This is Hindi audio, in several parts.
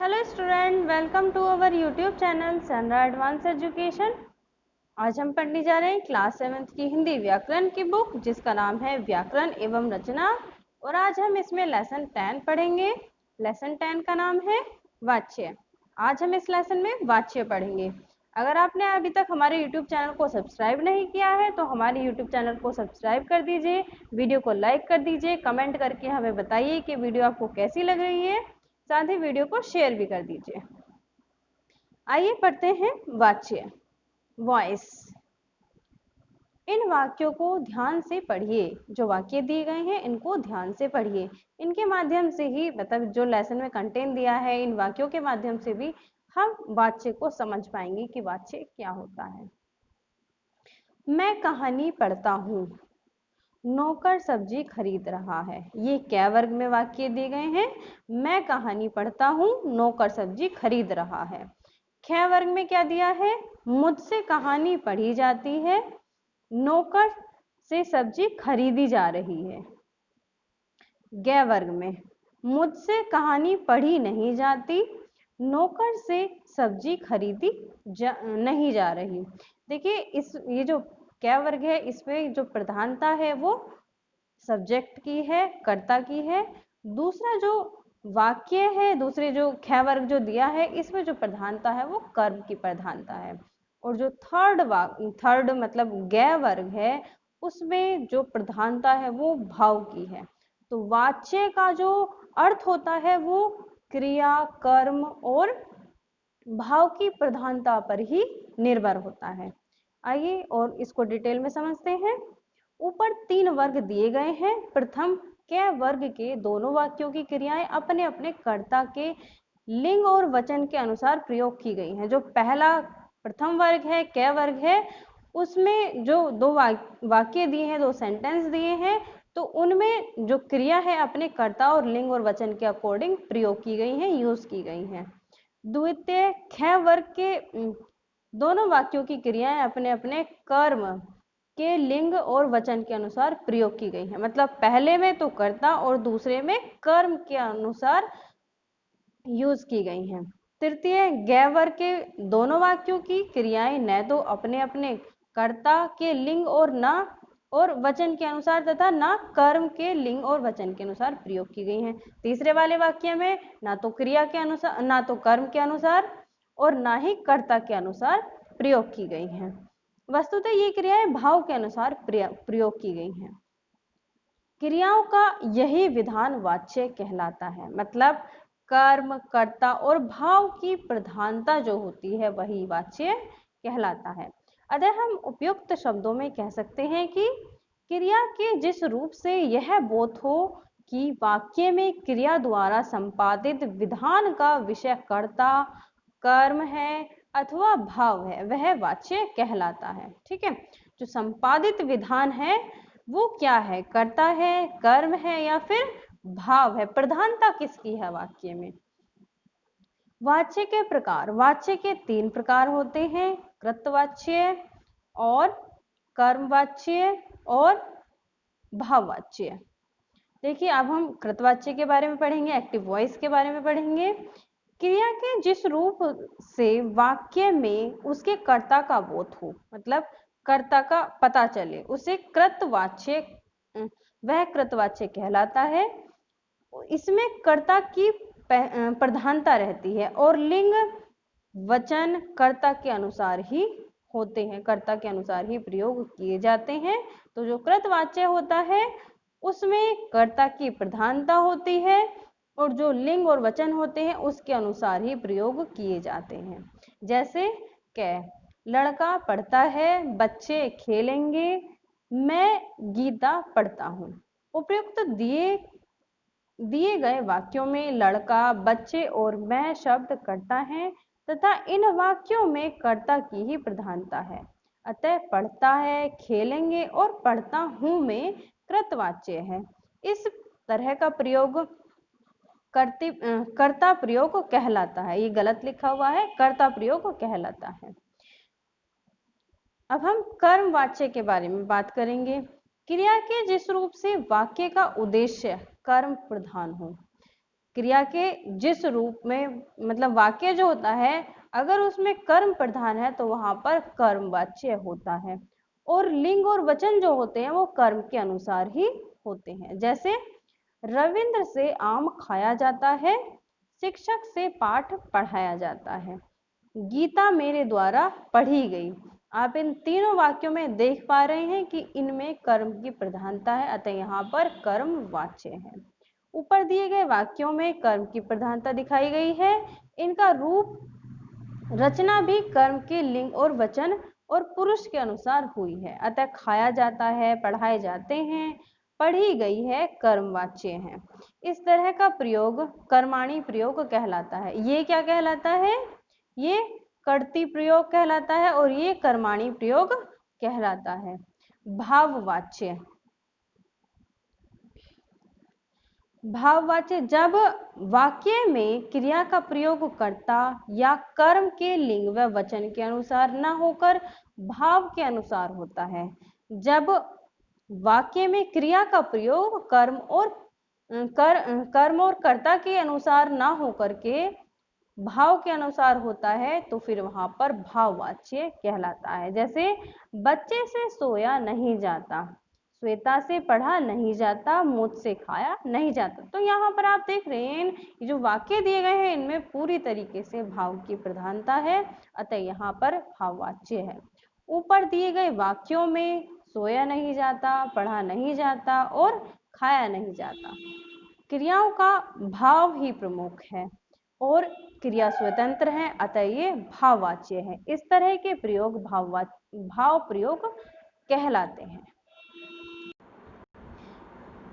Hello student, welcome to our YouTube channel Sanra advance education. आज हम पढ़ने जा रहे हैं क्लास 7th की हिंदी व्याकरण की बुक जिसका नाम है व्याकरण एवं रचना। और आज हम इसमें लेसन 10 पढ़ेंगे। लेसन 10 का नाम है वाच्य। आज हम इस लेसन में वाच्य पढ़ेंगे। अगर आपने अभी तक हमारे यूट्यूब चैनल को सब्सक्राइब नहीं किया है तो हमारे यूट्यूब चैनल को सब्सक्राइब कर दीजिए, वीडियो को लाइक कर दीजिए, कमेंट करके हमें बताइए कि वीडियो आपको कैसी लग रही है, साथ ही वीडियो को शेयर भी कर दीजिए। आइए पढ़ते हैं वाच्य। वॉइस। इन वाक्यों को ध्यान से पढ़िए। जो वाक्य दिए गए हैं इनको ध्यान से पढ़िए। इनके माध्यम से ही मतलब जो लेसन में कंटेंट दिया है इन वाक्यों के माध्यम से भी हम वाच्य को समझ पाएंगे कि वाच्य क्या होता है। मैं कहानी पढ़ता हूँ। नौकर सब्जी खरीद रहा है। ये क्या वर्ग में वाक्य दिए गए हैं? मैं कहानी पढ़ता हूँ, नौकर सब्जी खरीद रहा है। ख वर्ग में क्या दिया है? मुझसे कहानी पढ़ी जाती है, नौकर से सब्जी खरीदी जा रही है। ग वर्ग में मुझसे कहानी पढ़ी नहीं जाती, नौकर से सब्जी खरीदी नहीं जा रही। देखिए ये जो क वर्ग है इसमें जो प्रधानता है वो सब्जेक्ट की है, कर्ता की है। दूसरा जो वाक्य है, दूसरे जो ख वर्ग जो दिया है इसमें जो प्रधानता है वो कर्म की प्रधानता है। और जो थर्ड मतलब ग वर्ग है उसमें जो प्रधानता है वो भाव की है। तो वाच्य का जो अर्थ होता है वो क्रिया, कर्म और भाव की प्रधानता पर ही निर्भर होता है। आइए और इसको डिटेल में समझते हैं। ऊपर 3 वर्ग दिए गए हैं। प्रथम क वर्ग के दोनों वाक्यों की क्रियाएं अपने अपने कर्ता के लिंग और वचन के अनुसार प्रयोग की गई हैं। जो पहला प्रथम वर्ग है, क वर्ग है, उसमें जो दो वाक्य दिए हैं, 2 सेंटेंस दिए हैं, तो उनमें जो क्रिया है अपने कर्ता और लिंग और वचन के अकॉर्डिंग प्रयोग की गई हैं, यूज की गई हैं। द्वितीय ख वर्ग के दोनों वाक्यों की क्रियाएं अपने अपने कर्म के लिंग और वचन के अनुसार प्रयोग की गई है। मतलब पहले में तो कर्ता और दूसरे में कर्म के अनुसार यूज की गई हैं। तृतीय ग वर्ग के दोनों वाक्यों की क्रियाएं न तो अपने अपने कर्ता के लिंग और न और वचन के अनुसार तथा न कर्म के लिंग और वचन के अनुसार प्रयोग की गई हैं। तीसरे वाले वाक्य में ना तो क्रिया के अनुसार, ना तो कर्म के अनुसार और ना ही कर्ता के अनुसार प्रयोग की गई हैं। वस्तुतः ये क्रियाएं भाव के अनुसार प्रयोग की गई हैं। क्रियाओं का यही विधान वाच्य कहलाता है। मतलब कर्म, कर्ता और भाव की प्रधानता जो होती है वही वाच्य कहलाता है। अतः हम उपयुक्त शब्दों में कह सकते हैं कि क्रिया के जिस रूप से यह बोध हो कि वाक्य में क्रिया द्वारा संपादित विधान का विषय कर्ता, कर्म है अथवा भाव है वह वाच्य कहलाता है। ठीक है, जो संपादित विधान है वो क्या है? कर्ता है, कर्म है या फिर भाव है? प्रधानता किसकी है वाक्य में? वाच्य के प्रकार। वाच्य के 3 प्रकार होते हैं, कृतवाच्य और कर्मवाच्य और भाववाच्य। देखिए अब हम कृतवाच्य के बारे में पढ़ेंगे, एक्टिव वॉइस के बारे में पढ़ेंगे। क्रिया के जिस रूप से वाक्य में उसके कर्ता का बोध हो, मतलब कर्ता का पता चले, उसे कृतवाच्य, वह कृतवाच्य कहलाता है। इसमें कर्ता की प्रधानता रहती है और लिंग वचन कर्ता के अनुसार ही होते हैं, कर्ता के अनुसार ही प्रयोग किए जाते हैं। तो जो कृतवाच्य होता है उसमें कर्ता की प्रधानता होती है और जो लिंग और वचन होते हैं उसके अनुसार ही प्रयोग किए जाते हैं। जैसे क लड़का पढ़ता है, बच्चे खेलेंगे, मैं गीता पढ़ता हूँ। उपयुक्त दिए गए वाक्यों में लड़का, बच्चे और मैं शब्द कर्ता हैं तथा इन वाक्यों में कर्ता की ही प्रधानता है। अतः पढ़ता है, खेलेंगे और पढ़ता हूं में कृतवाच्य है। इस तरह का प्रयोग कर्ता प्रयोग कहलाता है। ये गलत लिखा हुआ है, कर्ता प्रयोग कहलाता है। अब हम कर्मवाच्य के बारे में बात करेंगे। क्रिया के जिस रूप से वाक्य का उद्देश्य कर्म प्रधान हो। क्रिया के जिस रूप में, मतलब वाक्य जो होता है अगर उसमें कर्म प्रधान है तो वहां पर कर्मवाच्य होता है, और लिंग और वचन जो होते हैं वो कर्म के अनुसार ही होते हैं। जैसे रविंद्र से आम खाया जाता है, शिक्षक से पाठ पढ़ाया जाता है, गीता मेरे द्वारा पढ़ी गई। आप इन तीनों वाक्यों में देख पा रहे हैं कि इनमें कर्म की प्रधानता है, अतः यहाँ पर कर्म वाच्य है। ऊपर दिए गए वाक्यों में कर्म की प्रधानता दिखाई गई है। इनका रूप रचना भी कर्म के लिंग और वचन और पुरुष के अनुसार हुई है, अतः खाया जाता है, पढ़ाए जाते हैं, पढ़ी गई है कर्मवाच्य है। इस तरह का प्रयोग कर्माणी प्रयोग कहलाता है। ये क्या कहलाता है? ये कर्ती प्रयोग कहलाता है और ये कर्माणी प्रयोग कहलाता है। भाववाच्य, भाववाच्य जब वाक्य में क्रिया का प्रयोग कर्ता या कर्म के लिंग व वचन के अनुसार न होकर भाव के अनुसार होता है। जब वाक्य में क्रिया का प्रयोग कर्म और कर्ता के अनुसार ना होकर के भाव के अनुसार होता है तो फिर वहां पर भाववाच्य कहलाता है। जैसे बच्चे से सोया नहीं जाता, श्वेता से पढ़ा नहीं जाता, मुझसे खाया नहीं जाता। तो यहाँ पर आप देख रहे हैं ये जो वाक्य दिए गए हैं इनमें पूरी तरीके से भाव की प्रधानता है, अतः यहाँ पर भाववाच्य है। ऊपर दिए गए वाक्यों में सोया नहीं जाता, पढ़ा नहीं जाता और खाया नहीं जाता, क्रियाओं का भाव ही प्रमुख है और क्रिया स्वतंत्र है, अतः ये भाववाच्य है। इस तरह के प्रयोग भाव प्रयोग कहलाते हैं।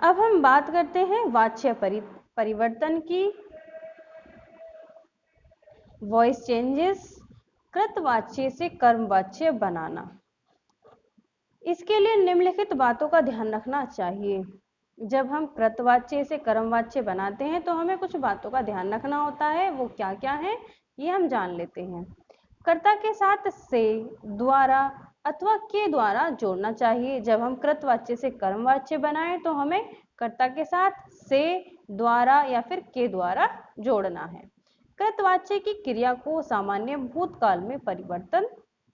अब हम बात करते हैं वाच्य परिवर्तन की। वॉइस चेंजेस, कृतवाच्य से कर्मवाच्य बनाना। इसके लिए निम्नलिखित बातों का ध्यान रखना चाहिए। जब हम कृतवाच्य से कर्मवाच्य बनाते हैं तो हमें कुछ बातों का ध्यान रखना होता है। वो क्या क्या है ये हम जान लेते हैं। कर्ता के साथ से, द्वारा अथवा के द्वारा जोड़ना चाहिए। जब हम कृतवाच्य से कर्मवाच्य बनाएं तो हमें कर्ता के साथ से, द्वारा या फिर के द्वारा जोड़ना है। कृतवाच्य की क्रिया को सामान्य भूतकाल में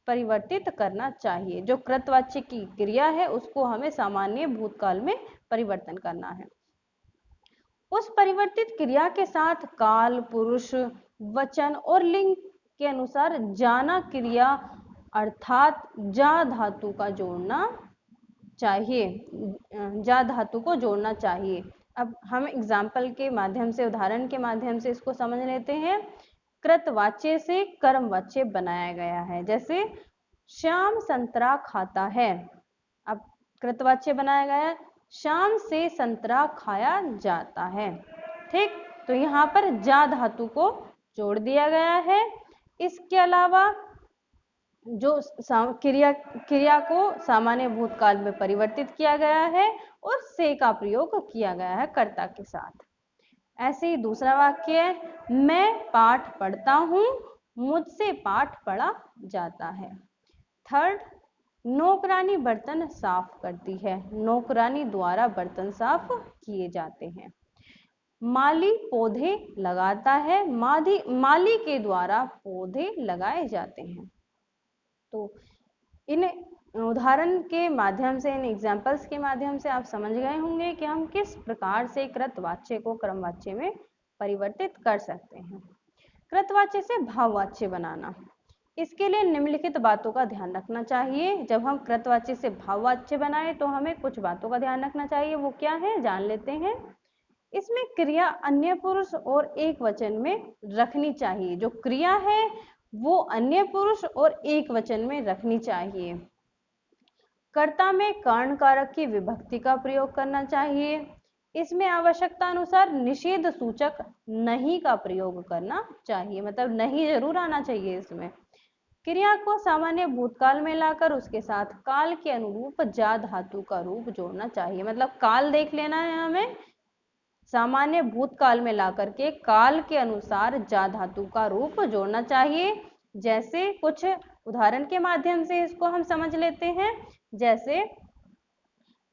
परिवर्तित करना चाहिए। जो कृतवाच्य की क्रिया है उसको हमें सामान्य भूतकाल में परिवर्तन करना है। उस परिवर्तित क्रिया के साथ काल, पुरुष, वचन और लिंग के अनुसार जाना क्रिया अर्थात जा धातु का जोड़ना चाहिए, जा धातु को जोड़ना चाहिए। अब हम एग्जाम्पल के माध्यम से, उदाहरण के माध्यम से इसको समझ लेते हैं। कृतवाच्य से कर्मवाच्य बनाया गया है। जैसे श्याम संतरा खाता है, अब कृतवाच्य बनाया गया है, शाम से संतरा खाया जाता है। ठीक, तो यहाँ पर जा धातु को जोड़ दिया गया है। इसके अलावा जो क्रिया को सामान्य भूतकाल में परिवर्तित किया गया है और से का प्रयोग किया गया है कर्ता के साथ। ऐसे ही दूसरा वाक्य है, मैं पाठ पढ़ता हूँ, मुझसे पाठ पढ़ा जाता है। थर्ड, नौकरानी बर्तन साफ करती है, नौकरानी द्वारा बर्तन साफ किए जाते हैं। माली पौधे लगाता है, माली के द्वारा पौधे लगाए जाते हैं। तो इन उदाहरण के माध्यम से, इन एग्जाम्पल्स के माध्यम से आप समझ गए होंगे कि हम किस प्रकार से कृतवाच्य को क्रमवाच्य में परिवर्तित कर सकते हैं। कृतवाच्य से भाववाच्य बनाना, इसके लिए निम्नलिखित बातों का ध्यान रखना चाहिए। जब हम कृतवाच्य से भाववाच्य बनाए तो हमें कुछ बातों का ध्यान रखना चाहिए। वो क्या है जान लेते हैं। इसमें क्रिया अन्य पुरुष और एक वचन में रखनी चाहिए। जो क्रिया है वो अन्य पुरुष और एक वचन में रखनी चाहिए। कर्ता में कर्ण कारक की विभक्ति का प्रयोग करना चाहिए। इसमें आवश्यकता अनुसार निषेध सूचक नहीं का प्रयोग करना चाहिए, मतलब नहीं जरूर आना चाहिए। इसमें क्रिया को सामान्य भूतकाल में लाकर उसके साथ काल के अनुरूप जा धातु का रूप जोड़ना चाहिए। मतलब काल देख लेना है हमें, सामान्य भूतकाल में लाकर के काल के अनुसार जा धातु का रूप जोड़ना चाहिए। जैसे कुछ उदाहरण के माध्यम से इसको हम समझ लेते हैं। जैसे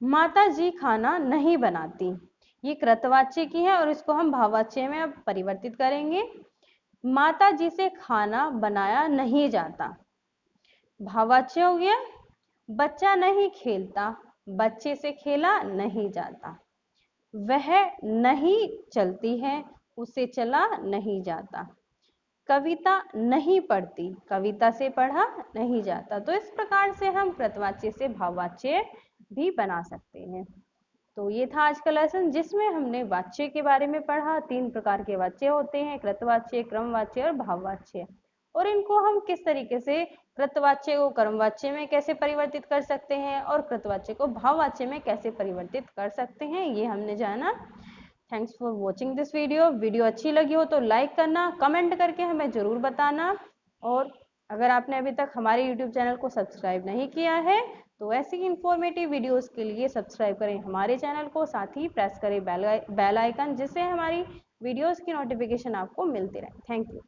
माता जी खाना नहीं बनाती, ये कृतवाच्य की है और इसको हम भाववाच्य में अब परिवर्तित करेंगे। माता जी से खाना बनाया नहीं जाता, भाववाच्य हो गया। बच्चा नहीं खेलता, बच्चे से खेला नहीं जाता। वह नहीं चलती है, उसे चला नहीं जाता। कविता नहीं पढ़ती, कविता से पढ़ा नहीं जाता। तो इस प्रकार से हम कृतवाच्य से भाववाच्य भी बना सकते हैं। तो ये था आज का लेसन, जिसमें हमने वाच्य के बारे में पढ़ा। 3 प्रकार के वाच्य होते हैं, कृतवाच्य, क्रमवाच्य और भाववाच्य, और इनको हम किस तरीके से कृतवाच्य को क्रमवाच्य में कैसे परिवर्तित कर सकते हैं और कृतवाच्य को भाववाच्य में कैसे परिवर्तित कर सकते हैं, ये हमने जाना। Thanks for watching this video अच्छी लगी हो तो लाइक करना, कमेंट करके हमें ज़रूर बताना, और अगर आपने अभी तक हमारे यूट्यूब चैनल को सब्सक्राइब नहीं किया है तो ऐसी ही इंफॉर्मेटिव वीडियोस के लिए सब्सक्राइब करें हमारे चैनल को, साथ ही प्रेस करें बेल आइकन, जिससे हमारी वीडियोस की नोटिफिकेशन आपको मिलती रहे। Thank you.